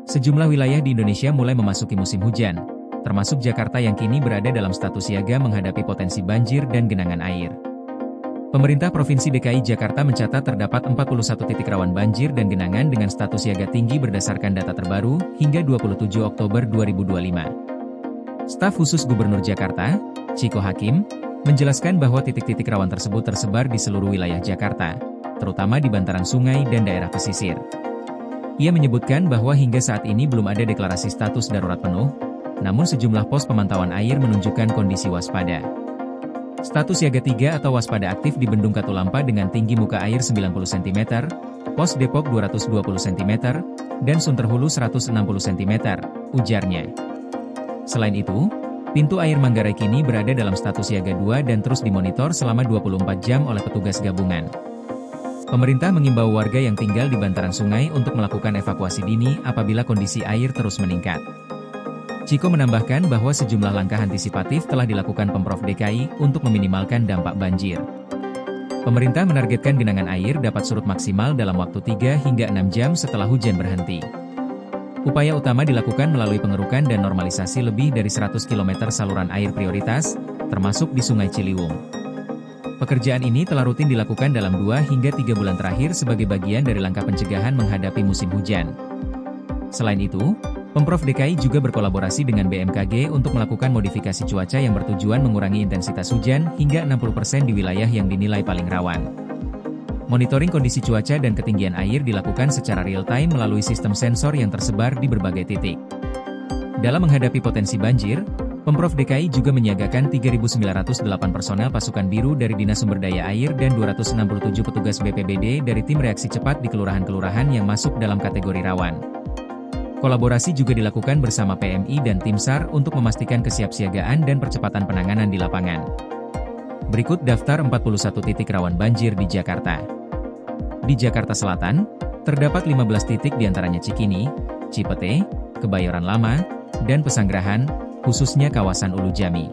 Sejumlah wilayah di Indonesia mulai memasuki musim hujan, termasuk Jakarta yang kini berada dalam status siaga menghadapi potensi banjir dan genangan air. Pemerintah Provinsi DKI Jakarta mencatat terdapat 41 titik rawan banjir dan genangan dengan status siaga tinggi berdasarkan data terbaru hingga 27 Oktober 2025. Staf khusus Gubernur Jakarta, Chiko Hakim, menjelaskan bahwa titik-titik rawan tersebut tersebar di seluruh wilayah Jakarta, terutama di bantaran sungai dan daerah pesisir. Ia menyebutkan bahwa hingga saat ini belum ada deklarasi status darurat penuh, namun sejumlah pos pemantauan air menunjukkan kondisi waspada. Status siaga 3 atau waspada aktif di Bendung Katulampa dengan tinggi muka air 90 cm, Pos Depok 220 cm, dan Sunterhulu 160 cm, ujarnya. Selain itu, pintu air Manggarai kini berada dalam status siaga 2 dan terus dimonitor selama 24 jam oleh petugas gabungan. Pemerintah mengimbau warga yang tinggal di bantaran sungai untuk melakukan evakuasi dini apabila kondisi air terus meningkat. Chiko menambahkan bahwa sejumlah langkah antisipatif telah dilakukan Pemprov DKI untuk meminimalkan dampak banjir. Pemerintah menargetkan genangan air dapat surut maksimal dalam waktu 3 hingga 6 jam setelah hujan berhenti. Upaya utama dilakukan melalui pengerukan dan normalisasi lebih dari 100 km saluran air prioritas, termasuk di Sungai Ciliwung. Pekerjaan ini telah rutin dilakukan dalam 2 hingga 3 bulan terakhir sebagai bagian dari langkah pencegahan menghadapi musim hujan. Selain itu, Pemprov DKI juga berkolaborasi dengan BMKG untuk melakukan modifikasi cuaca yang bertujuan mengurangi intensitas hujan hingga 60% di wilayah yang dinilai paling rawan. Monitoring kondisi cuaca dan ketinggian air dilakukan secara real-time melalui sistem sensor yang tersebar di berbagai titik. Dalam menghadapi potensi banjir, Pemprov DKI juga menyiagakan 3.908 personel pasukan biru dari Dinas Sumber Daya Air dan 267 petugas BPBD dari tim reaksi cepat di kelurahan-kelurahan yang masuk dalam kategori rawan. Kolaborasi juga dilakukan bersama PMI dan Tim SAR untuk memastikan kesiapsiagaan dan percepatan penanganan di lapangan. Berikut daftar 41 titik rawan banjir di Jakarta. Di Jakarta Selatan, terdapat 15 titik diantaranya Cikini, Cipete, Kebayoran Lama, dan Pesanggerahan, khususnya kawasan Ulu Jami.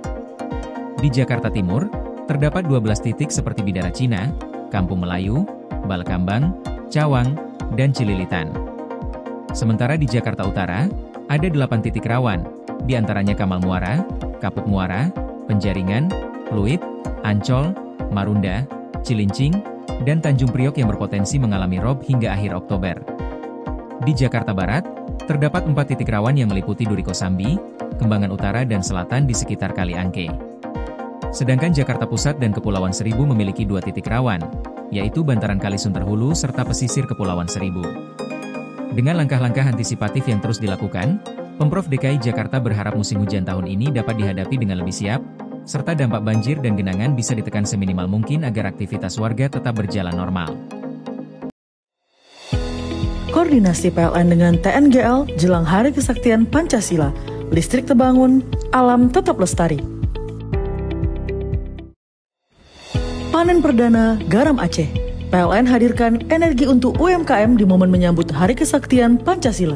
Di Jakarta Timur, terdapat 12 titik seperti Bidara Cina, Kampung Melayu, Balekambang, Cawang, dan Cililitan. Sementara di Jakarta Utara, ada 8 titik rawan, diantaranya Kamal Muara, Kapuk Muara, Penjaringan, Pluit, Ancol, Marunda, Cilincing, dan Tanjung Priok yang berpotensi mengalami rob hingga akhir Oktober. Di Jakarta Barat, terdapat 4 titik rawan yang meliputi Duri Kosambi, Kembangan Utara dan Selatan di sekitar Kali Angke. Sedangkan Jakarta Pusat dan Kepulauan Seribu memiliki 2 titik rawan, yaitu bantaran Kali Sunterhulu serta pesisir Kepulauan Seribu. Dengan langkah-langkah antisipatif yang terus dilakukan, Pemprov DKI Jakarta berharap musim hujan tahun ini dapat dihadapi dengan lebih siap, serta dampak banjir dan genangan bisa ditekan seminimal mungkin agar aktivitas warga tetap berjalan normal. Koordinasi PLN dengan TNGL jelang Hari Kesaktian Pancasila, listrik terbangun, alam tetap lestari. Panen perdana garam Aceh. PLN hadirkan energi untuk UMKM di momen menyambut Hari Kesaktian Pancasila.